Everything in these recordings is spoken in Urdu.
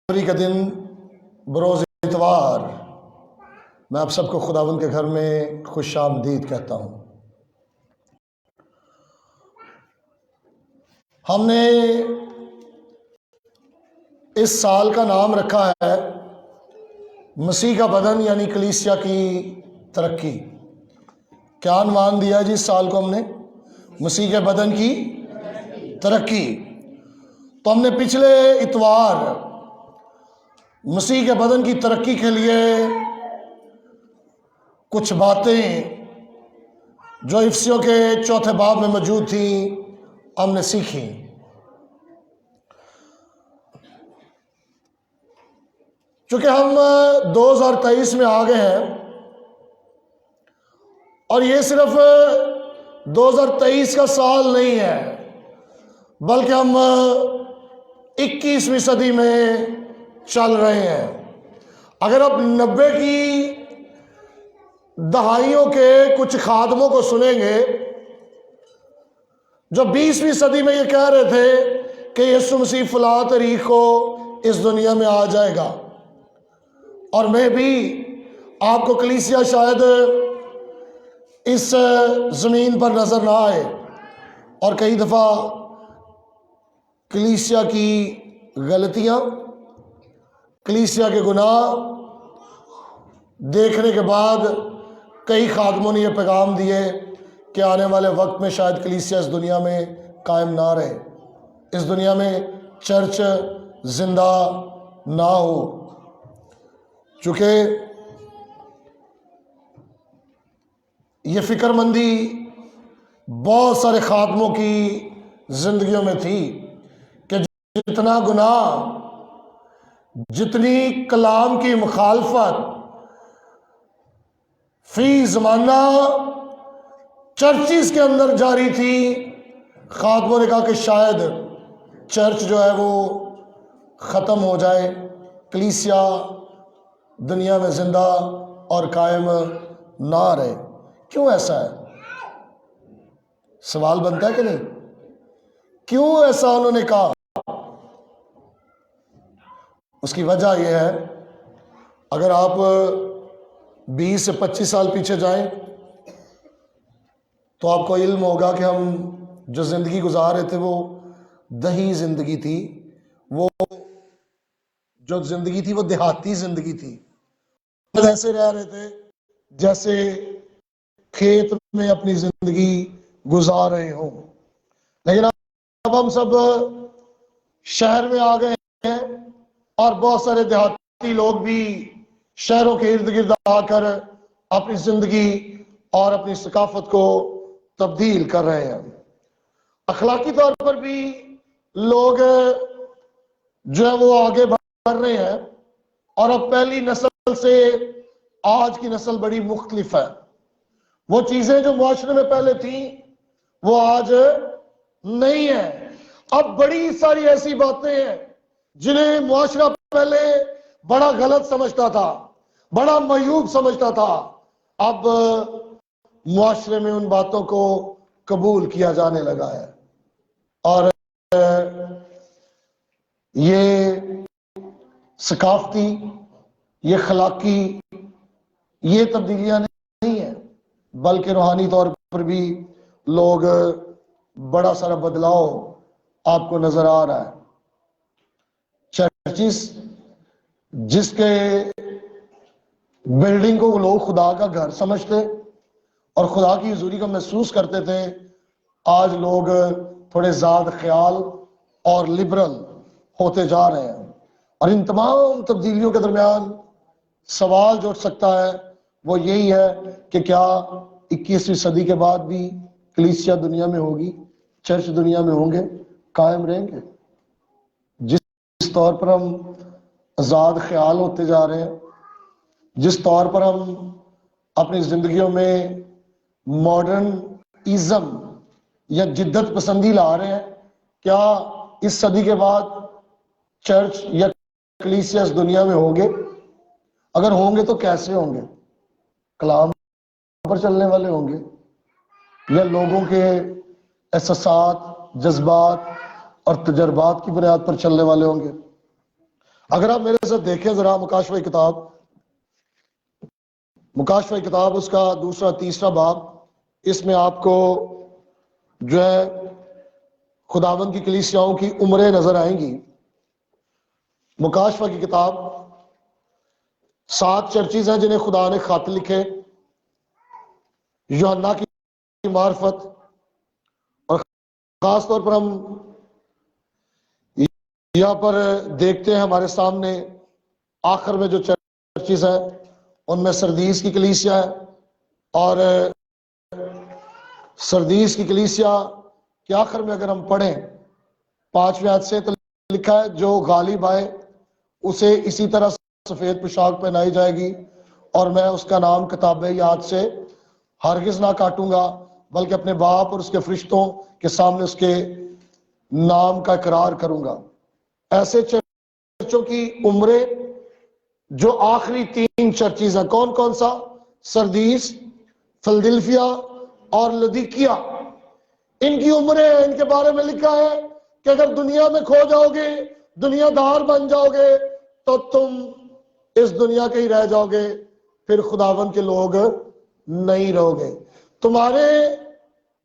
کا دن بروز اتوار میں آپ سب کو خداوند کے گھر میں خوش آمدید کہتا ہوں۔ ہم نے اس سال کا نام رکھا ہے مسیح کا بدن یعنی کلیسیا کی ترقی۔ کیا عنوان دیا جی اس سال کو ہم نے؟ مسیح کے بدن کی ترقی۔ تو ہم نے پچھلے اتوار مسیح کے بدن کی ترقی کے لیے کچھ باتیں جو افسیوں کے چوتھے باب میں موجود تھیں ہم نے سیکھی۔ چونکہ ہم 2023 میں آ گئے ہیں اور یہ صرف 2023 کا سال نہیں ہے بلکہ ہم 21ویں صدی میں چل رہے ہیں۔ اگر آپ 90 کی دہائیوں کے کچھ خادموں کو سنیں گے جو 20ویں صدی میں یہ کہہ رہے تھے کہ یسوع مسیح فلاں تاریخ کو اس دنیا میں آ جائے گا، اور میں بھی آپ کو کلیسیا شاید اس زمین پر نظر نہ آئے، اور کئی دفعہ کلیسیا کی غلطیاں، کلیسیا کے گناہ دیکھنے کے بعد کئی خادموں نے یہ پیغام دیے کہ آنے والے وقت میں شاید کلیسیا اس دنیا میں قائم نہ رہے، اس دنیا میں چرچ زندہ نہ ہو، چونکہ یہ فکر مندی بہت سارے خادموں کی زندگیوں میں تھی کہ جتنا گناہ، جتنی کلام کی مخالفت فی زمانہ چرچز کے اندر جاری تھی، خادموں نے کہا کہ شاید چرچ جو ہے وہ ختم ہو جائے، کلیسیا دنیا میں زندہ اور قائم نہ رہے۔ کیوں ایسا ہے؟ سوال بنتا ہے کہ نہیں؟ کیوں ایسا انہوں نے کہا؟ اس کی وجہ یہ ہے، اگر آپ 20 سے 25 سال پیچھے جائیں تو آپ کو علم ہوگا کہ ہم جو زندگی گزار رہے تھے وہ دہی زندگی تھی، وہ جو زندگی تھی وہ دیہاتی زندگی تھی، ایسے رہ رہے تھے جیسے کھیت میں اپنی زندگی گزار رہے ہوں۔ لیکن اب ہم سب شہر میں آ گئے ہیں اور بہت سارے دیہاتی لوگ بھی شہروں کے ارد گرد آ کر اپنی زندگی اور اپنی ثقافت کو تبدیل کر رہے ہیں۔ اخلاقی طور پر بھی لوگ جو ہے وہ آگے بڑھ رہے ہیں، اور اب پہلی نسل سے آج کی نسل بڑی مختلف ہے۔ وہ چیزیں جو معاشرے میں پہلے تھیں وہ آج نہیں ہیں۔ اب بڑی ساری ایسی باتیں ہیں جنہیں معاشرہ پہلے بڑا غلط سمجھتا تھا، بڑا معیوب سمجھتا تھا، اب معاشرے میں ان باتوں کو قبول کیا جانے لگا ہے۔ اور یہ ثقافتی، یہ اخلاقی، یہ تبدیلیاں نہیں ہیں بلکہ روحانی طور پر بھی لوگ بڑا سارا بدلاؤ آپ کو نظر آ رہا ہے۔ چرچز جس کے بلڈنگ کو لوگ خدا کا گھر سمجھتے اور خدا کی حضوری کو محسوس کرتے تھے، آج لوگ تھوڑے زیاد خیال اور لبرل ہوتے جا رہے ہیں۔ اور ان تمام تبدیلیوں کے درمیان سوال جو اٹھ سکتا ہے وہ یہی ہے کہ کیا 21ویں صدی کے بعد بھی کلیسیا دنیا میں ہوگی، چرچ دنیا میں ہوں گے، قائم رہیں گے؟ جس طور پر ہم آزاد خیال ہوتے جا رہے ہیں، جس طور پر ہم اپنی زندگیوں میں ماڈرن ازم یا جدت پسندی لا رہے ہیں، کیا اس صدی کے بعد چرچ یا کلیسیا اس دنیا میں ہوں گے؟ اگر ہوں گے تو کیسے ہوں گے؟ کلام پر چلنے والے ہوں گے یا لوگوں کے احساسات، جذبات اور تجربات کی بنیاد پر چلنے والے ہوں گے؟ اگر آپ میرے ساتھ دیکھیں ذرا مکاشفہ کتاب اس کا دوسرا تیسرا باب، اس میں آپ کو جو ہے خداوند کی کلیسیاؤں کی عمریں نظر آئیں گی۔ مکاشفہ کی کتاب 7 چرچز ہیں جنہیں خدا نے خط لکھے یوحنا کی معرفت، اور خاص طور پر ہم یہاں پر دیکھتے ہیں ہمارے سامنے آخر میں جو چرچز ہیں ان میں سردیس کی کلیسیا ہے، اور سردیس کی کلیسیا کے آخر میں اگر ہم پڑھیں 5ویں آیت سے، تو لکھا ہے جو غالب آئے اسے اسی طرح سفید پوشاک پہنائی جائے گی، اور میں اس کا نام کتاب یاد سے ہرگز نہ کاٹوں گا، بلکہ اپنے باپ اور اس کے فرشتوں کے سامنے اس کے نام کا اقرار کروں گا۔ ایسے چرچوں کی عمریں جو آخری 3 چرچز ہیں، کون کون سا؟ سردیس، فلدلفیا اور لدیکیا۔ ان کی عمریں ہیں، ان کے بارے میں لکھا ہے کہ اگر دنیا میں کھو جاؤ گے، دنیا دار بن جاؤ گے، تو تم اس دنیا کے ہی رہ جاؤ گے، پھر خداوند کے لوگ نہیں رہو گے، تمہارے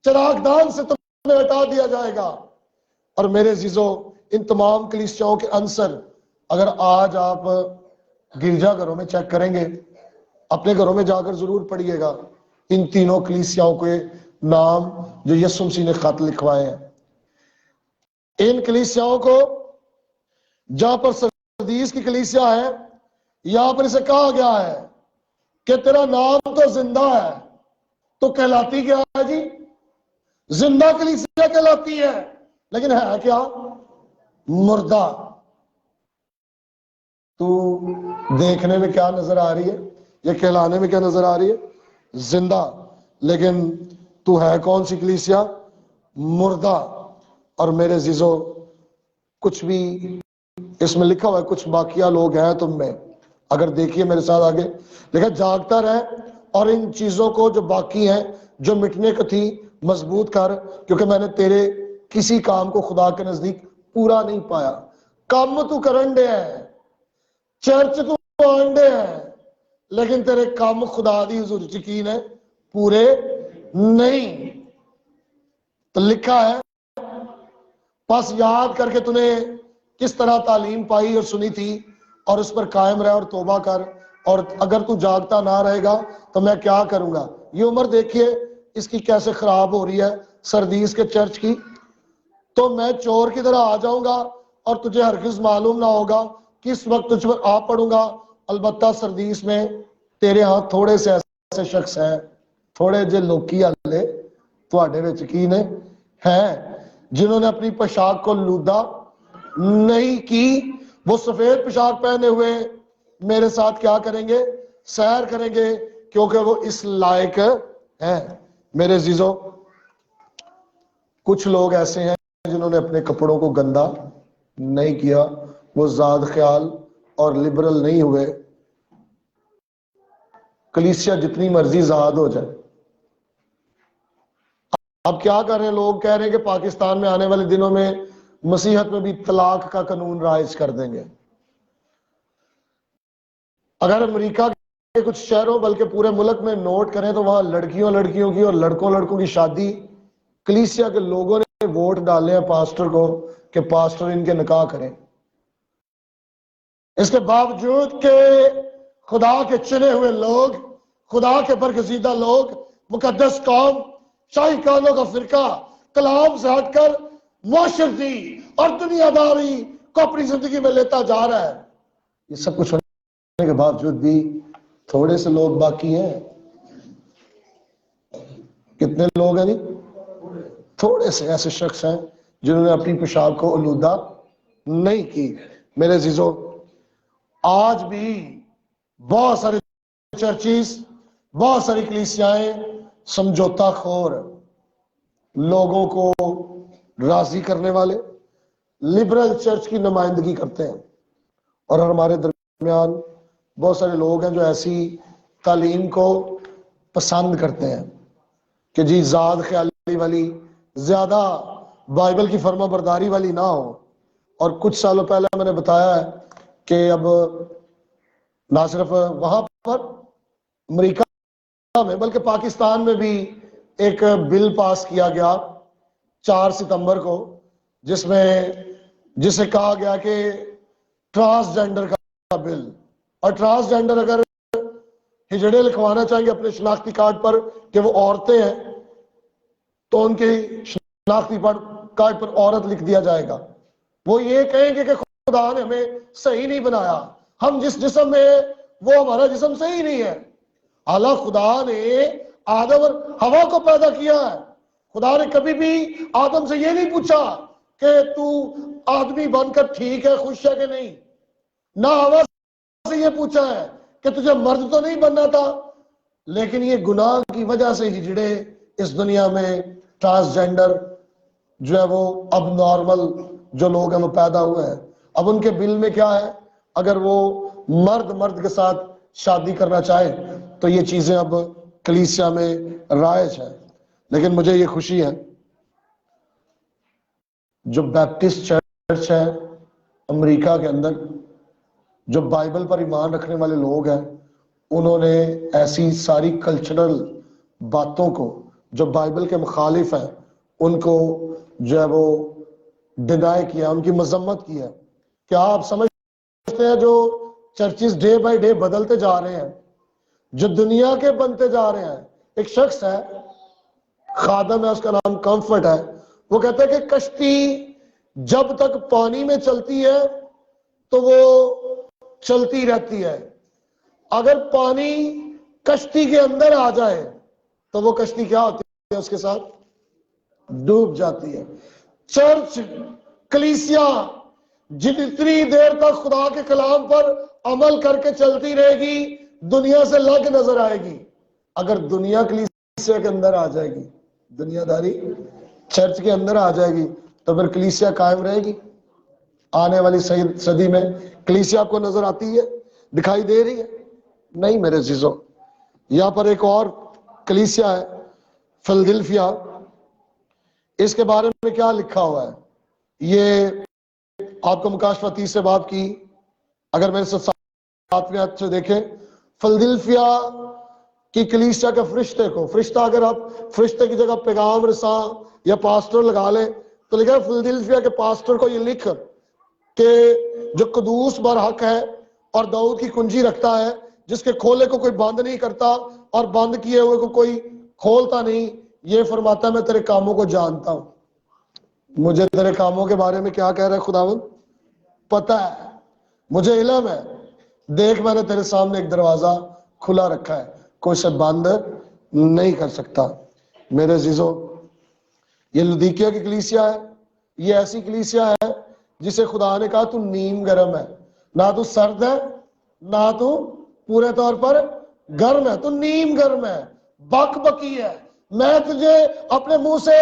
چراغ دان سے تمہیں ہٹا دیا جائے گا۔ اور میرے عزیزو، ان تمام کلیسیاؤں کے عنصر اگر آج آپ گرجا گھروں میں چیک کریں گے، اپنے گھروں میں جا کر ضرور پڑھیے گا ان تینوں کلیسیاؤں کے نام جو یسوع مسیح نے خط لکھوائے ہیں۔ ان کلیسیاؤں کو جہاں پر سردیس کی کلیسیا ہے، یہاں پر اسے کہا گیا ہے کہ تیرا نام تو زندہ ہے، تو کہلاتی کیا ہے جی؟ زندہ کلیسیا کہلاتی ہے، لیکن ہے کیا؟ مردہ۔ تو دیکھنے میں کیا نظر آ رہی ہے؟ یہ کہلانے میں کیا نظر آ رہی ہے؟ زندہ، لیکن تو ہے کون سی کلیسیا؟ مردہ۔ اور میرے عزیزو، کچھ بھی اس میں لکھا ہوا ہے، کچھ باقیہ لوگ ہیں تم میں، اگر دیکھیے میرے ساتھ آگے لکھا جاگتا رہے اور ان چیزوں کو جو باقی ہیں جو مٹنے کو تھی مضبوط کر، کیونکہ میں نے تیرے کسی کام کو خدا کے نزدیک پورا نہیں پایا۔ کام تو کرنڈے ہے، چرچ تو آنڈے ہیں، لیکن تیرے کام خدا دی حضور یقین ہے پورے نہیں۔ تو لکھا ہے پس یاد کر کے تُنے کس طرح تعلیم پائی اور سنی تھی، اور اس پر قائم رہ اور توبہ کر، اور اگر تو جاگتا نہ رہے گا تو میں کیا کروں گا۔ یہ عمر دیکھیے اس کی کیسے خراب ہو رہی ہے سردیس کے چرچ کی۔ تو میں چور کی طرح آ جاؤں گا اور تجھے ہرگز معلوم نہ ہوگا کس وقت تجھ پر آ پڑوں گا۔ البتہ سردیس میں تیرے ہاں تھوڑے سے ایسے شخص ہیں، تھوڑے جے لوکی والے تواڈے وچ کی نے ہیں، جنہوں نے اپنی پوشاک کو لودا نہیں کی۔ وہ سفید پوشاک پہنے ہوئے میرے ساتھ کیا کریں گے؟ سیر کریں گے، کیونکہ وہ اس لائق ہیں۔ میرے عزیزو، کچھ لوگ ایسے ہیں جنہوں نے اپنے کپڑوں کو گندا نہیں کیا، وہ زاد خیال اور لبرل نہیں ہوئے۔ کلیسیا جتنی مرضی زاد ہو جائے۔ اب کیا کر رہے ہیں لوگ؟ کہہ رہے ہیں کہ پاکستان میں آنے والے دنوں میں مسیحت میں بھی طلاق کا قانون رائج کر دیں گے۔ اگر امریکہ کے کچھ شہروں بلکہ پورے ملک میں نوٹ کریں تو وہاں لڑکیوں کی اور لڑکوں کی شادی کلیسیا کے لوگوں نے ووٹ ڈالے ہیں پاسٹر کو کہ پاسٹر ان کے نکاح کریں۔ اس کے باوجود کہ خدا کے چنے ہوئے لوگ، خدا کے برگزیدہ لوگ، مقدس قوم، شاہی کانوں کا فرقہ کلام سے ہٹ کر معاشرتی اور دنیا داری کو اپنی زندگی میں لیتا جا رہا ہے۔ یہ سب کچھ ہونے کے باوجود بھی تھوڑے سے لوگ باقی ہیں۔ کتنے لوگ ہیں جی؟ تھوڑے سے ایسے شخص ہیں جنہوں نے اپنی پوشاک کو آلودہ نہیں کی۔ میرے عزیزو، آج بھی بہت سارے چرچز، بہت ساری کلیسیائیں سمجھوتا خور، لوگوں کو راضی کرنے والے لبرل چرچ کی نمائندگی کرتے ہیں، اور ہمارے درمیان بہت سارے لوگ ہیں جو ایسی تعلیم کو پسند کرتے ہیں کہ جی ذات خیالی والی، زیادہ بائبل کی فرما برداری والی نہ ہو۔ اور کچھ سالوں پہلے میں نے بتایا ہے کہ اب نہ صرف وہاں پر امریکہ میں بلکہ پاکستان میں بھی ایک بل پاس کیا گیا 4 ستمبر کو، جسے کہا گیا کہ ٹرانسجینڈر کا بل. اور ٹرانسجینڈر اگر ہجڑے لکھوانا چاہیں گے اپنے شناختی کارڈ پر کہ وہ عورتیں ہیں تو ان کے شناختی کارڈ پر عورت لکھ دیا جائے گا. وہ یہ کہیں گے کہ خدا نے ہمیں صحیح نہیں بنایا، ہم جس جسم میں ہیں وہ ہمارا جسم صحیح نہیں ہے. اللہ خدا نے آدم اور ہوا کو پیدا کیا ہے. خدا نے کبھی بھی آدم سے یہ نہیں پوچھا کہ تو آدمی بن کر ٹھیک ہے، خوش ہے کہ نہیں. نہ ہوا سے یہ پوچھا ہے کہ تجھے مرد تو نہیں بننا تھا. لیکن یہ گناہ کی وجہ سے ہجڑے اس دنیا میں ٹرانسجینڈر جو ہے وہ اب نارمل جو لوگ ہیں وہ پیدا ہوئے ہیں. اب ان کے بل میں کیا ہے، اگر وہ مرد کے ساتھ شادی کرنا چاہے تو یہ چیزیں اب کلیسیا میں رائج ہے. لیکن مجھے یہ خوشی ہے جو بیپٹسٹ چرچ ہے امریکہ کے اندر، جو بائبل پر ایمان رکھنے والے لوگ ہیں، انہوں نے ایسی ساری کلچرل باتوں کو جو بائبل کے مخالف ہیں ان کو جو ہے وہ ڈینائی کیا، ان کی مذمت کی ہے. کیا آپ سمجھتے ہیں جو چرچز ڈے بائی ڈے بدلتے جا رہے ہیں، جو دنیا کے بنتے جا رہے ہیں، ایک شخص ہے خادم ہے، اس کا نام کمفرٹ ہے، وہ کہتا ہے کہ کشتی جب تک پانی میں چلتی ہے تو وہ چلتی رہتی ہے، اگر پانی کشتی کے اندر آ جائے تو وہ کشتی کیا ہوتی ہے، اس کے ساتھ ڈوب جاتی ہے. چرچ کلیسیا جتنی دیر تک خدا کے کلام پر عمل کر کے چلتی رہے گی دنیا سے الگ نظر آئے گی. اگر دنیا کلیسیا کے اندر آ جائے گی، دنیا داری چرچ کے اندر آ جائے گی تو پھر کلیسیا قائم رہے گی. آنے والی صدی میں کلیسیا آپ کو نظر آتی ہے، دکھائی دے رہی ہے؟ نہیں میرے عزیزو. یہاں پر ایک اور کلیسیا ہے فلدلفیا، اس کے بارے میں کیا لکھا ہوا ہے، یہ آپ کو مکاشفہ 30 سے باب کی اگر میرے ساتھ 7ویں آیت سے دیکھیں، فلدلفیا کی کلیسیا کے فرشتہ اگر آپ فرشتے کی جگہ پیغام رساں یا پاسٹر لگا لیں تو لکھا ہے فلدلفیا کے پاسٹر کو یہ لکھ کہ جو قدوس برحق ہے اور داؤد کی کنجی رکھتا ہے، جس کے کھولے کو کوئی بند نہیں کرتا اور بند کیے ہوئے کو کوئی کھولتا نہیں، یہ فرماتا ہے میں تیرے کاموں کو جانتا ہوں. مجھے تیرے کاموں کے بارے میں کیا کہہ رہا ہے خداوند پتہ ہے، مجھے علم ہے. دیکھ میں نے تیرے سامنے ایک دروازہ کھلا رکھا ہے، کوئی سے بند نہیں کر سکتا. میرے عزیزو، یہ لودیکیا کی کلیسیا ہے، یہ ایسی کلیسیا ہے جسے خدا نے کہا تو نیم گرم ہے، نہ تو سرد ہے نہ تو پورے طور پر گرم ہے، تو نیم گرم ہے، بک بکی ہے. میں تجھے اپنے منہ سے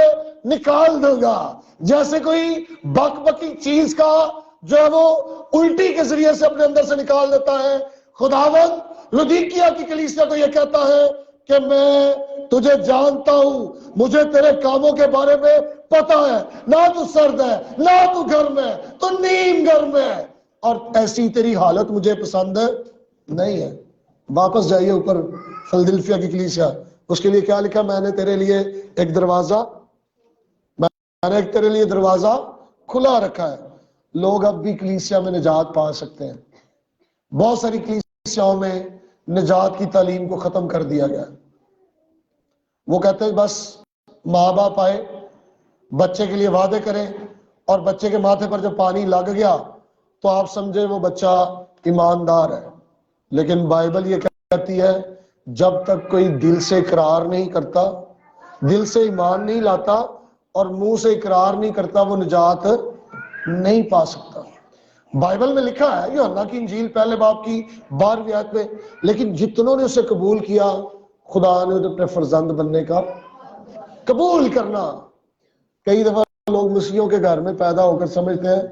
نکال دوں گا جیسے کوئی بک بکی چیز کا جو ہے وہ الٹی کے ذریعے سے اپنے اندر سے نکال دیتا ہے. خداوند لودیکیا کی کلیسیا کو یہ کہتا ہے کہ میں تجھے جانتا ہوں، مجھے تیرے کاموں کے بارے میں پتا ہے، نہ تو سرد ہے نہ تو گرم ہے، تو نیم گرم ہے، اور ایسی تیری حالت مجھے پسند نہیں ہے. واپس جائیے اوپر فلدلفیا کی کلیسیا، اس کے لیے کیا لکھا، میں نے تیرے لیے ایک دروازہ کھلا رکھا ہے. لوگ اب بھی کلیسیا میں نجات پا سکتے ہیں. بہت ساری کلیسیاؤں میں نجات کی تعلیم کو ختم کر دیا گیا. وہ کہتے ہیں بس ماں باپ آئے، بچے کے لیے وعدے کریں، اور بچے کے ماتھے پر جب پانی لگ گیا تو آپ سمجھے وہ بچہ ایماندار ہے. لیکن بائبل یہ کہتی ہے جب تک کوئی دل سے اقرار نہیں کرتا، دل سے ایمان نہیں لاتا اور منہ سے اقرار نہیں کرتا، وہ نجات نہیں پا سکتا. بائبل میں لکھا ہے یوحنا کی انجیل پہلے باب کی 12ویں آیت میں، لیکن جتنوں نے اسے قبول کیا خدا نے اپنے فرزند بننے کا قبول کرنا. کئی دفعہ لوگ مسیحیوں کے گھر میں پیدا ہو کر سمجھتے ہیں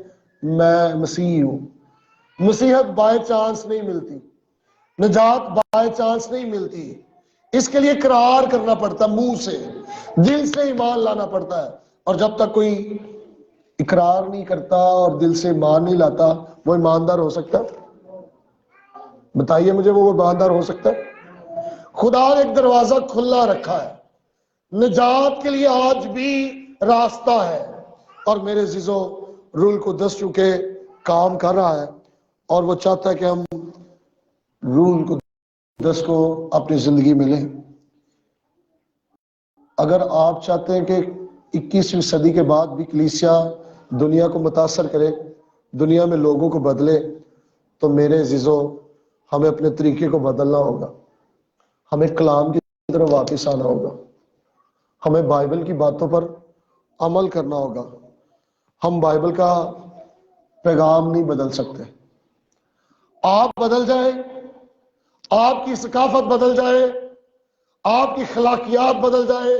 میں مسیحی ہوں. مسیحیت بائی چانس نہیں ملتی، نجات بائی چانس نہیں ملتی. اس کے لیے اقرار کرنا پڑتا ہے، منہ سے دل سے ایمان لانا پڑتا ہے. اور جب تک کوئی اقرار نہیں کرتا اور دل سے ایمان نہیں لاتا وہ ایماندار ہو سکتا بتائیے مجھے وہ ایماندار ہو سکتا ہے؟ خدا نے ایک دروازہ کھلا رکھا ہے، نجات کے لیے آج بھی راستہ ہے، اور میرے عزیزو روح القدس چونکہ کام کر رہا ہے اور وہ چاہتا ہے کہ ہم روح القدس کو اپنی زندگی میں لیں۔ اگر آپ چاہتے ہیں کہ 21ویں صدی کے بعد بھی کلیسیا دنیا کو متاثر کرے، دنیا میں لوگوں کو بدلے، تو میرے عزیزو ہمیں اپنے طریقے کو بدلنا ہوگا، ہمیں کلام کی طرف واپس آنا ہوگا، ہمیں بائبل کی باتوں پر عمل کرنا ہوگا۔ ہم بائبل کا پیغام نہیں بدل سکتے۔ آپ بدل جائیں، آپ کی ثقافت بدل جائے، آپ کی اخلاقیات بدل جائے،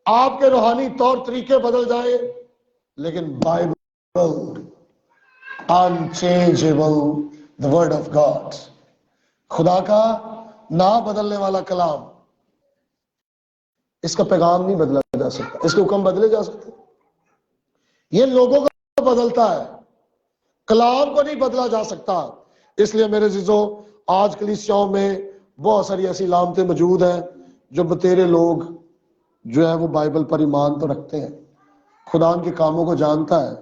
آپ کے روحانی طور طریقے بدل جائے، لیکن Bible unchangeable, the word of God، خدا کا نہ بدلنے والا کلام، اس کا پیغام نہیں بدلا جا سکتا، اس کے حکم بدلے جا سکتے، یہ لوگوں کو بدلتا ہے، کلام کو نہیں بدلا جا سکتا۔ اس لیے میرے عزیزو آج کلیسیاؤں میں بہت ساری ایسی علامتیں موجود ہیں جو بتیرے لوگ جو ہے وہ بائبل پر ایمان تو رکھتے ہیں، خدا ان کے کاموں کو جانتا ہے،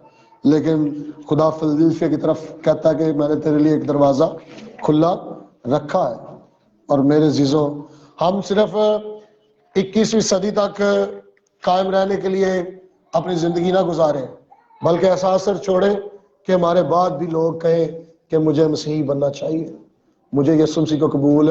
لیکن خدا فلدلفیا کی طرف کہتا ہے کہ میں نے تیرے لیے ایک دروازہ کھلا رکھا ہے۔ اور میرے عزیزو ہم صرف 21ویں صدی تک قائم رہنے کے لیے اپنی زندگی نہ گزاریں، بلکہ ایسا اثر چھوڑیں کہ ہمارے بعد بھی لوگ کہیں کہ مجھے مسیحی بننا چاہیے، مجھے یسوع مسیح کو قبول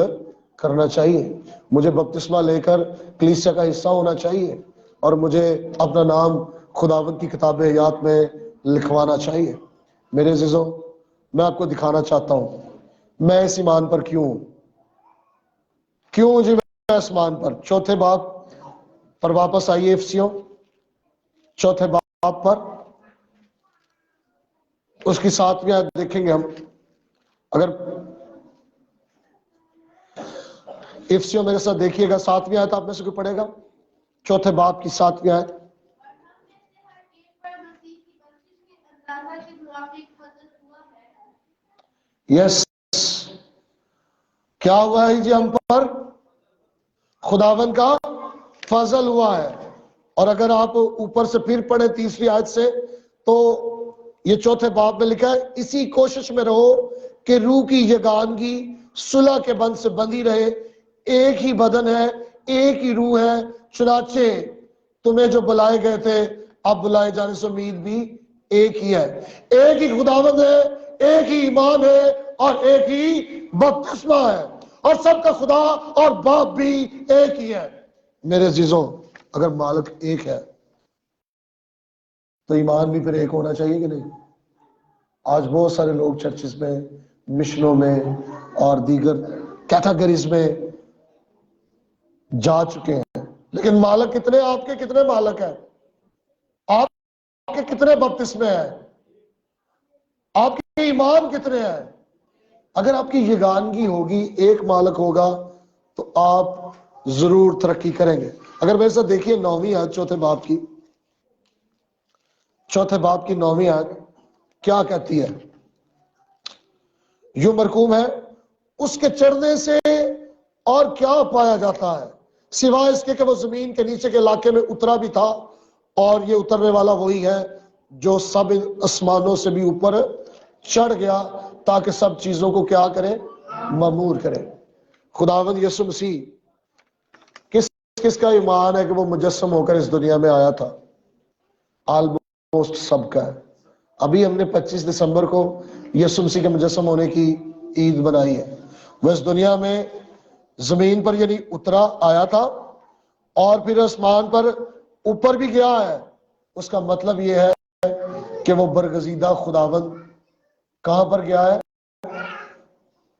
کرنا چاہیے، مجھے بپتسمہ لے کر کلیسیا کا حصہ ہونا چاہیے، اور مجھے اپنا نام خداوند کی کتاب حیات میں لکھوانا چاہیے۔ میرے عزیزو میں آپ کو دکھانا چاہتا ہوں میں اس ایمان پر کیوں ہوں، کیوں جی میں اس ایمان پر۔ چوتھے باب پر واپس آئیے، افسیوں چوتھے باب پر اس کی 7ویں آیت دیکھیں گے ہم۔ اگر افسیوں میرے ساتھ دیکھیے گا، 7ویں آیت آپ میں سے کوئی پڑھے گا؟ چوتھے باب کی 7ویں آیت۔ یس، کیا ہوا ہے جی ہم پر؟ خداوند کا فضل ہوا ہے۔ اور اگر آپ اوپر سے پھر پڑھیں 30ویں آیت سے، تو یہ چوتھے باب میں لکھا ہے، اسی کوشش میں رہو کہ روح کی یگانگی صلح کے بند سے بندھی رہے، ایک ہی بدن ہے، ایک ہی روح ہے، چنانچہ تمہیں جو بلائے گئے تھے اب بلائے جانے سے امید بھی ایک ہی ہے۔ ایک ہی خداوند ہے، ایک ہی ایمان ہے، اور ایک ہی بپتسمہ ہے، اور سب کا خدا اور باپ بھی ایک ہی ہے۔ میرے عزیزوں اگر مالک ایک ہے تو ایمان بھی پھر ایک ہونا چاہیے کہ نہیں؟ آج بہت سارے لوگ چرچز میں، مشنوں میں اور دیگر کیٹاگریز میں جا چکے ہیں، لیکن مالک کتنے؟ آپ کے کتنے مالک ہیں؟ آپ کے کتنے بپتسمے ہیں؟ آپ کے ایمان کتنے ہیں؟ اگر آپ کی یگانگی ہوگی، ایک مالک ہوگا، تو آپ ضرور ترقی کریں گے۔ اگر میرے ساتھ دیکھیے 9ویں آیت چوتھے باب کی، چوتھے باب کی 9ویں آیت کیا کہتی ہے؟ یوں مرقوم ہے، اس کے چڑھنے سے اور کیا پایا جاتا ہے سوائے اس کے کہ وہ زمین کے نیچے کے علاقے میں اترا بھی تھا، اور یہ اترنے والا وہی ہے جو سب آسمانوں سے بھی اوپر چڑھ گیا تاکہ سب چیزوں کو کیا کرے؟ معمور کرے۔ خداوند یسوع مسیح کس کا ایمان ہے کہ وہ مجسم ہو کر اس دنیا میں آیا تھا؟ آلموسٹ سب کا ہے۔ ابھی ہم نے 25 دسمبر کو یسوع مسیح کے مجسم ہونے کی عید منائی ہے۔ وہ اس دنیا میں زمین پر یعنی اترا، آیا تھا، اور پھر آسمان پر اوپر بھی گیا ہے۔ اس کا مطلب یہ ہے کہ وہ برگزیدہ خداوند کہاں پر گیا ہے؟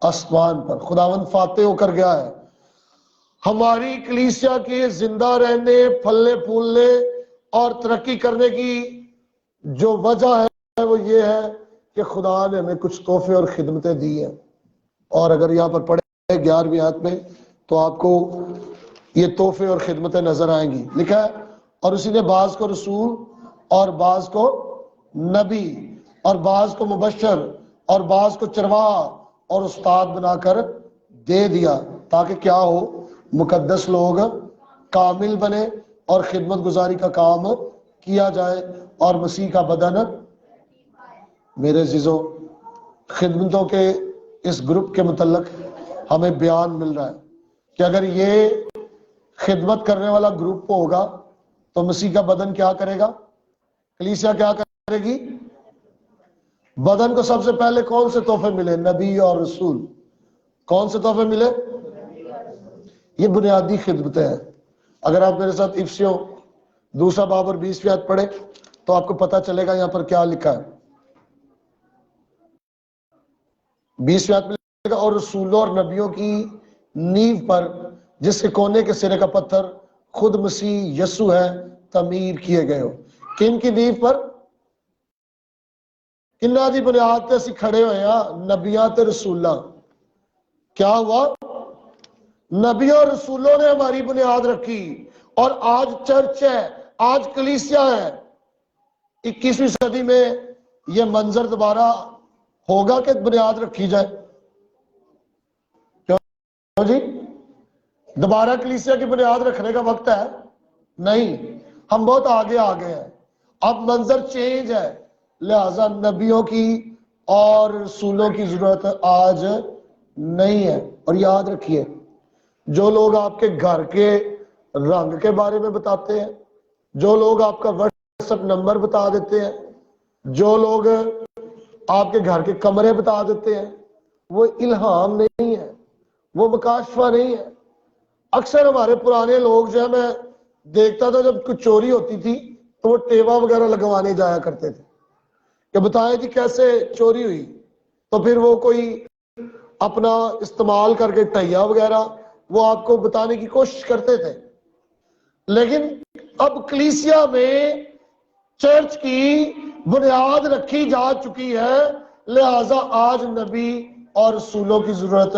آسمان پر۔ خداوند فاتح ہو کر گیا ہے۔ ہماری کلیسیا کے زندہ رہنے، پھلنے پھولنے اور ترقی کرنے کی جو وجہ ہے وہ یہ ہے کہ خدا نے ہمیں کچھ تحفے اور خدمتیں دی ہیں۔ اور اگر یہاں پر پڑھے 11ویں آیت میں تو آپ کو یہ تحفے اور خدمتیں نظر آئیں گی۔ لکھا ہے، اور اسی نے بعض کو رسول اور بعض کو نبی اور بعض کو مبشر اور بعض کو چرواہا اور استاد بنا کر دے دیا تاکہ کیا ہو، مقدس لوگ کامل بنے اور خدمت گزاری کا کام کیا جائے اور مسیح کا بدن۔ میرے عزیزوں، خدمتوں کے اس گروپ کے متعلق ہمیں بیان مل رہا ہے کہ اگر یہ خدمت کرنے والا گروپ ہوگا تو مسیح کا بدن کیا کرے گا؟ کلیسیا کیا کرے گی؟ بدن کو سب سے پہلے کون سے تحفے ملے؟ نبی اور رسول۔ کون سے تحفے ملے؟ یہ بنیادی خدمتیں ہیں۔ اگر آپ میرے ساتھ افسیوں 2 باب اور 20 آیت پڑھے تو آپ کو پتا چلے گا یہاں پر کیا لکھا ہے۔ 20 آیت میں لکھا اور رسولوں اور نبیوں کی نیو پر جس کے کونے کے سرے کا پتھر خود مسیح یسوع ہے تعمیر کیے گئے ہو۔ کن کی نیو پر؟ کنہ دی بنیاد تے اسی کھڑے ہوئے ہیں، نبیاں تے رسولاں۔ کیا ہوا؟ نبیوں اور رسولوں نے ہماری بنیاد رکھی، اور آج چرچ ہے، آج کلیسیا ہے۔ 21ویں صدی میں یہ منظر دوبارہ ہوگا کہ بنیاد رکھی جائے؟ کیوں جی؟ دوبارہ کلیسیا کی بنیاد رکھنے کا وقت ہے؟ نہیں، ہم بہت آگے آگے ہیں، اب منظر چینج ہے، لہذا نبیوں کی اور رسولوں کی ضرورت آج نہیں ہے۔ اور یاد رکھیے، جو لوگ آپ کے گھر کے رنگ کے بارے میں بتاتے ہیں، جو لوگ آپ کا واٹس ایپ نمبر بتا دیتے ہیں، جو لوگ آپ کے گھر کے کمرے بتا دیتے ہیں، وہ الہام نہیں ہے، وہ مکاشفہ نہیں ہے۔ اکثر ہمارے پرانے لوگ جو ہے، میں دیکھتا تھا جب کچھ چوری ہوتی تھی تو وہ ٹیوا وغیرہ لگوانے جایا کرتے تھے کہ بتائیں جی کیسے چوری ہوئی، تو پھر وہ کوئی اپنا استعمال کر کے ٹہیا وغیرہ وہ آپ کو بتانے کی کوشش کرتے تھے۔ لیکن اب کلیسیا میں چرچ کی بنیاد رکھی جا چکی ہے، لہذا آج نبی اور رسولوں کی ضرورت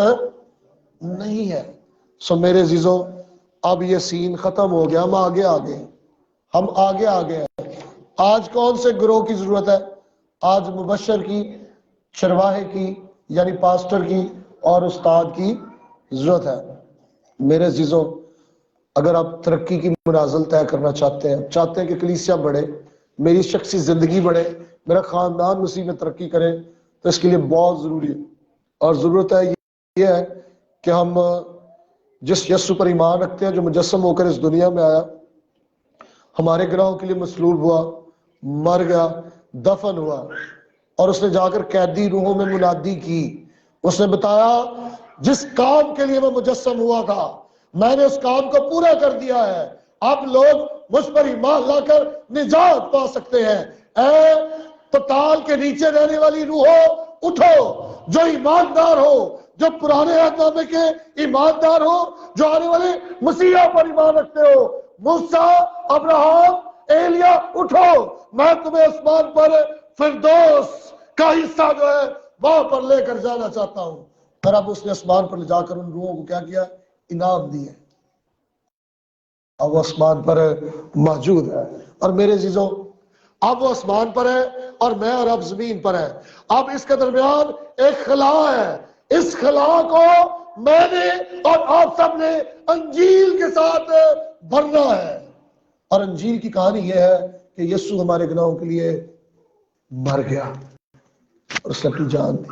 نہیں ہے۔ سو میرے عزیزوں، اب یہ سین ختم ہو گیا، ہم آگے آگے ہیں، ہم آگے آگے ہیں۔ آج کون سے گروہ کی ضرورت ہے؟ آج مبشر کی، چرواہے کی یعنی پاسٹر کی اور استاد کی ضرورت ہے۔ میرے عزیزوں، اگر آپ ترقی کی منازل طے کرنا چاہتے ہیں کہ کلیسیا بڑھے، میری شخصی زندگی بڑھے، میرا خاندان مسیح میں ترقی کرے، تو اس کے لیے بہت ضروری ہے اور ضرورت ہے یہ ہے کہ ہم جس یسوع پر ایمان رکھتے ہیں جو مجسم ہو کر اس دنیا میں آیا، ہمارے گناہوں کے لیے مصلوب ہوا، مر گیا، دفن ہوا، اور اس نے جا کر قیدی روحوں میں منادی کی۔ اس نے بتایا جس کام کے لیے میں مجسم ہوا تھا میں نے اس کام کو پورا کر دیا ہے، اب لوگ مجھ پر ایمان لا کر نجات پا سکتے ہیں۔ اے پتال کے نیچے رہنے والی روحوں، اٹھو، جو ایماندار ہو، جو پرانے عہد نامے کے ایماندار ہو، جو آنے والے مسیح پر ایمان رکھتے ہو، موسیٰ، ابراہم، ایلیا، اٹھو، میں تمہیں آسمان پر فردوس کا حصہ جو ہے وہاں پر لے کر جانا چاہتا ہوں۔ اور اب اس نے آسمان پر لے جا کر ان روحوں کو کیا کیا؟ انعام دیے۔ اب وہ آسمان پر موجود ہے، اور میرے عزیزوں اب وہ آسمان پر ہے اور میں اور اب زمین پر ہے۔ اب اس کے درمیان ایک خلا ہے، اس خلا کو میں نے اور آپ سب نے انجیل کے ساتھ بھرنا ہے۔ اور انجیل کی کہانی یہ ہے کہ یسوع ہمارے گناہوں کے لیے مر گیا اور اس نے اپنی جان دی۔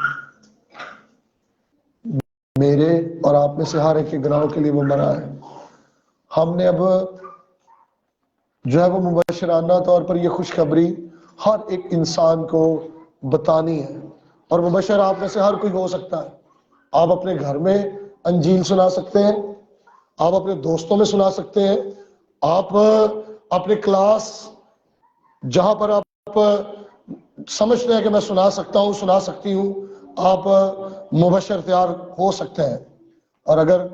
میرے اور آپ میں سے ہر ایک کے گناہوں کے لیے وہ مرا ہے۔ ہم نے اب جو ہے وہ مبشرانہ طور پر یہ خوشخبری ہر ایک انسان کو بتانی ہے، اور مبشر آپ میں سے ہر کوئی ہو سکتا ہے۔ آپ اپنے گھر میں انجیل سنا سکتے ہیں، آپ اپنے دوستوں میں سنا سکتے ہیں، آپ اپنے کلاس جہاں پر آپ سمجھتے ہیں کہ میں سنا سکتا ہوں، سنا سکتی ہوں، آپ مبشر تیار ہو سکتے ہیں۔ اور اگر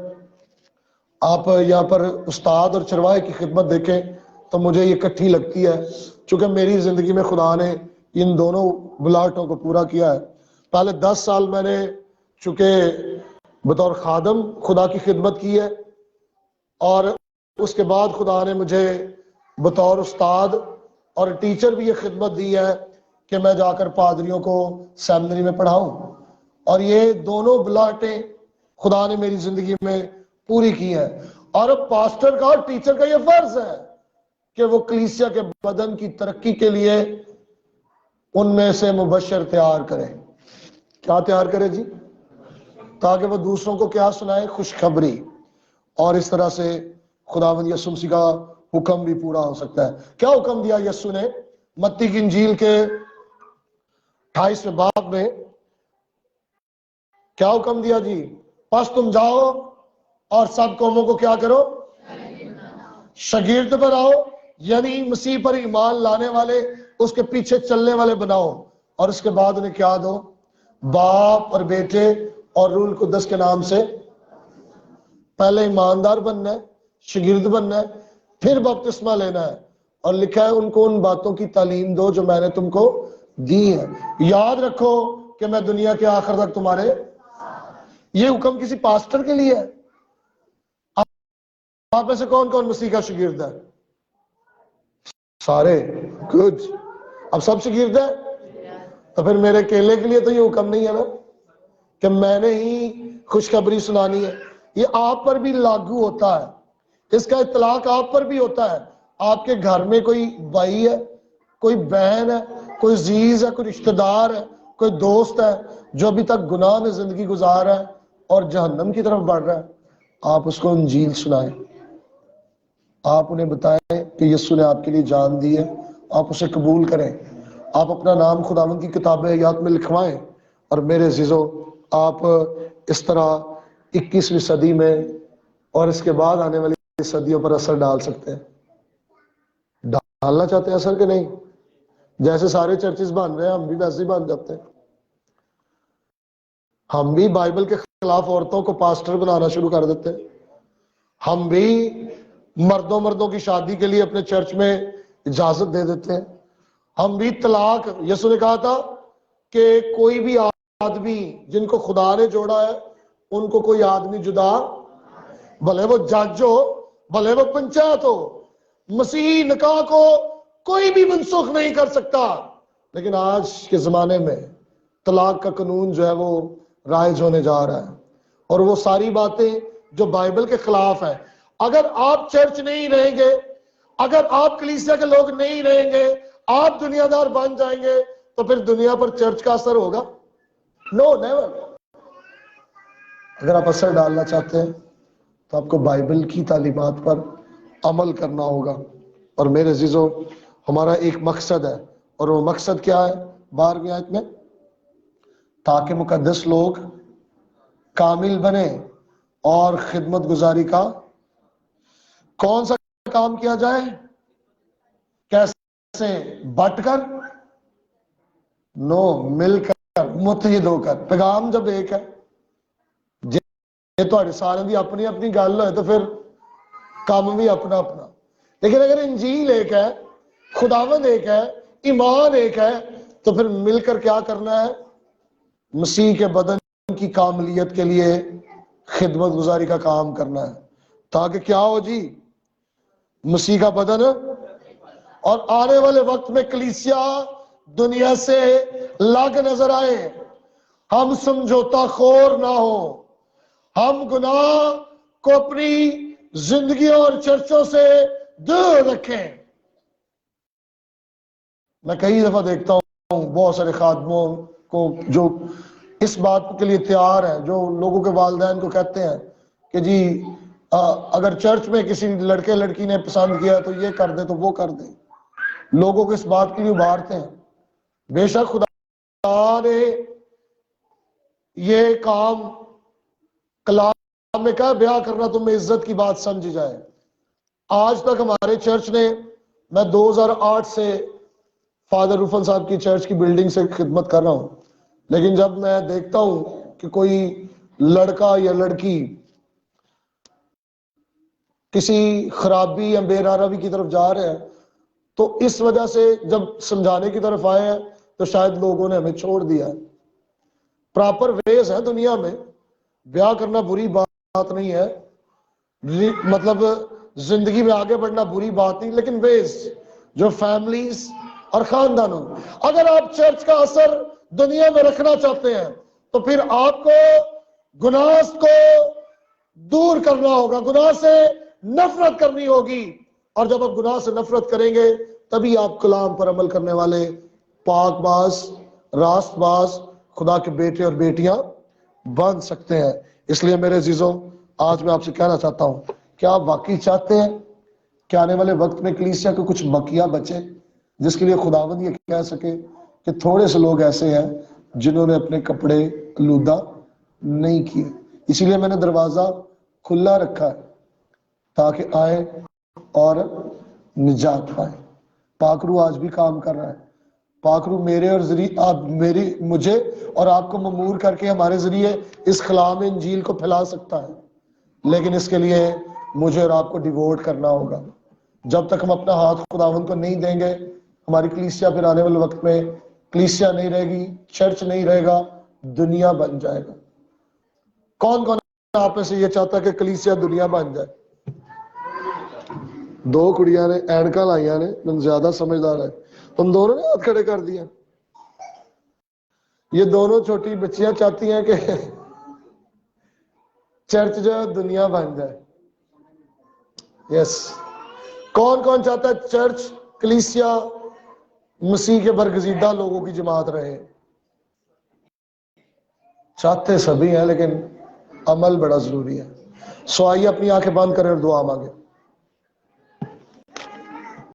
آپ یہاں پر استاد اور چرواہے کی خدمت دیکھیں تو مجھے یہ کٹھی لگتی ہے، چونکہ میری زندگی میں خدا نے ان دونوں بلاٹوں کو پورا کیا ہے۔ پہلے 10 سال میں نے چونکہ بطور خادم خدا کی خدمت کی ہے، اور اس کے بعد خدا نے مجھے بطور استاد اور ٹیچر بھی یہ خدمت دی ہے کہ میں جا کر پادریوں کو سیمنری میں پڑھاؤں، اور یہ دونوں بلاٹیں خدا نے میری زندگی میں پوری کی ہیں. اور اب پاسٹر کا اور ٹیچر کا یہ فرض ہے کہ وہ کلیسیا کے بدن کی ترقی کے لیے ان میں سے مبشر تیار کرے. کیا تیار کرے جی؟ تاکہ وہ دوسروں کو کیا سنائے؟ خوشخبری. اور اس طرح سے خداوند یسوع مسیح کا حکم بھی پورا ہو سکتا ہے. کیا حکم دیا یسوع نے متی کی انجیل کے 28ویں باب میں؟ کیا حکم دیا جی؟ پس تم جاؤ اور سب قوموں کو کیا کرو؟ شاگرد بناؤ، یعنی مسیح پر ایمان لانے والے، اس کے پیچھے چلنے والے بناؤ. اور اس کے بعد انہیں کیا دو؟ باپ اور بیٹے اور روح القدس کے نام سے. پہلے ایماندار بننا ہے، شاگرد بننا ہے، پھر بپتسمہ لینا ہے. اور لکھا ہے ان کو ان باتوں کی تعلیم دو جو میں نے تم کو دی ہے. یاد رکھو کہ میں دنیا کے آخر تک تمہارے. یہ حکم کسی پاسٹر کے لیے ہے. آپ میں سے کون کون مسیح کا شاگرد ہے؟ سارے. گڈ. اب سب شاگرد ہے تو پھر میرے اکیلے کے لیے تو یہ حکم نہیں ہے نا کہ میں نے ہی خوشخبری سنانی ہے. یہ آپ پر بھی لاگو ہوتا ہے. اس کا اطلاق آپ پر بھی ہوتا ہے. آپ کے گھر میں کوئی بھائی ہے، کوئی بہن ہے، کوئی عزیز ہے، کوئی رشتہ دار ہے، کوئی دوست ہے جو ابھی تک گناہ میں زندگی گزار رہا ہے اور جہنم کی طرف بڑھ رہا ہے، آپ اس کو انجیل سنائیں. آپ انہیں بتائیں کہ یسوع نے آپ کے لیے جان دی ہے، آپ اسے قبول کریں. آپ اپنا نام خداوند کی کتاب حیات میں لکھوائیں. اور میرے عزیزو، آپ اس طرح 21ویں صدی میں اور اس کے بعد آنے والی صدیوں پر اثر ڈال سکتے ہیں. ڈالنا چاہتے ہیں اثر کہ نہیں؟ جیسے سارے چرچز بن رہے ہیں ہم بھی ویسے ہی بن جاتے ہیں. ہم بھی بائبل کے خلاف عورتوں کو پاسٹر بنانا شروع کر دیتے ہیں. ہم بھی مردوں کی شادی کے لیے اپنے چرچ میں اجازت دے دیتے ہیں. ہم بھی طلاق، یسوع نے کہا تھا کہ کوئی بھی آدمی جن کو خدا نے جوڑا ہے ان کو کوئی آدمی جدا، بھلے وہ جج ہو، بھلے وہ پنچایت ہو، مسیحی نکاح کو کوئی بھی منسوخ نہیں کر سکتا. لیکن آج کے زمانے میں طلاق کا قانون جو ہے وہ رائج ہونے جا رہا ہے، اور وہ ساری باتیں جو بائبل کے خلاف ہیں. اگر آپ چرچ نہیں رہیں گے، اگر آپ کلیسیا کے لوگ نہیں رہیں گے، آپ دنیا دار بن جائیں گے تو پھر دنیا پر چرچ کا اثر ہوگا؟ نو، نیور. اگر آپ اثر ڈالنا چاہتے ہیں تو آپ کو بائبل کی تعلیمات پر عمل کرنا ہوگا. اور میرے عزیزو، ہمارا ایک مقصد ہے، اور وہ مقصد کیا ہے 12ویں آیت میں؟ تاکہ مقدس لوگ کامل بنے اور خدمت گزاری کا کون سا کام کیا جائے؟ کیسے؟ بٹ کر؟ نو، مل کر، متحد ہو کر. پیغام جب ایک ہے، یہ تو سارے دی اپنی اپنی گل ہے تو پھر کام بھی اپنا اپنا. لیکن اگر انجیل ایک ہے، خداوند ایک ہے، ایمان ایک ہے، تو پھر مل کر کیا کرنا ہے؟ مسیح کے بدن کی کاملیت کے لیے خدمت گزاری کا کام کرنا ہے. تاکہ کیا ہو جی؟ مسیح کا بدن اور آنے والے وقت میں کلیسیا دنیا سے الگ نظر آئے. ہم سمجھوتا خور نہ ہو، ہم گناہ کو اپنی زندگی اور چرچوں سے دور رکھیں. میں کئی دفعہ دیکھتا ہوں بہت سارے خادموں کو جو اس بات کے لیے تیار ہیں، جو لوگوں کے والدین کو کہتے ہیں کہ جی اگر چرچ میں کسی لڑکے لڑکی نے پسند کیا تو یہ کر دے تو وہ کر دے. لوگوں کو اس بات کے لیے ابھارتے ہیں. بے شک خدا نے یہ کام کلام میں کہا بیاہ کرنا تم میں عزت کی بات سمجھی جائے. آج تک ہمارے چرچ نے، میں 2008 سے فادر روفن صاحب کی چرچ کی بلڈنگ سے خدمت کر رہا ہوں، لیکن جب میں دیکھتا ہوں کہ کوئی لڑکا یا لڑکی کسی خرابی یا بے راروی کی طرف جا رہے ہیں تو اس وجہ سے جب سمجھانے کی طرف آئے ہیں تو شاید لوگوں نے ہمیں چھوڑ دیا ہے. پراپر ویز ہے دنیا میں، بیاہ کرنا بری بات نہیں ہے، مطلب زندگی میں آگے بڑھنا بری بات نہیں، لیکن ویز جو فیملیز اور خاندانوں، اگر آپ چرچ کا اثر دنیا میں رکھنا چاہتے ہیں تو پھر آپ کو گناہ کو دور کرنا ہوگا، گناہ سے نفرت کرنی ہوگی، اور جب آپ گناہ سے نفرت کریں گے تبھی آپ کلام پر عمل کرنے والے پاک باز، راست باز خدا کے بیٹے اور بیٹیاں بن سکتے ہیں۔ اس لیے میرے عزیزوں، آج میں آپ سے کہنا چاہتا ہوں، کیا آپ واقعی چاہتے ہیں کہ آنے والے وقت میں کلیسیا کو کچھ بقیہ بچے، جس کے لیے خداوند یہ کہہ سکے کہ تھوڑے سے لوگ ایسے ہیں جنہوں نے اپنے کپڑے آلودہ نہیں کیے؟ اسی لیے میں نے دروازہ کھلا رکھا ہے تاکہ آئے اور نجات پائے۔ پاک روح آج بھی کام کر رہا ہے۔ پاک روح میرے اور مجھے اور آپ کو مأمور کر کے ہمارے ذریعے اس خلام انجیل کو پھیلا سکتا ہے، لیکن اس کے لیے مجھے اور آپ کو ڈیووٹ کرنا ہوگا۔ جب تک ہم اپنا ہاتھ خداوند کو نہیں دیں گے، ہماری کلیسیا پھر آنے والے وقت میں کلیسیا نہیں رہے گی، چرچ نہیں رہے گا، دنیا بن جائے گا۔ کون کون آپ میں سے یہ چاہتا ہے کہ کلیسیا دنیا بن جائے؟ دو کڑیاں نے اینکا لائیاں نے، من زیادہ سمجھدار ہے، تم دونوں نے ہاتھ کھڑے کر دیا۔ یہ دونوں چھوٹی بچیاں چاہتی ہیں کہ چرچ جو ہے دنیا بن جائے۔ یس، کون کون چاہتا ہے چرچ، کلیسیا مسیح کے برگزیدہ لوگوں کی جماعت رہے؟ چاہتے سبھی ہیں، لیکن عمل بڑا ضروری ہے۔ سو آئیے اپنی آنکھیں بند کریں اور دعا مانگیں۔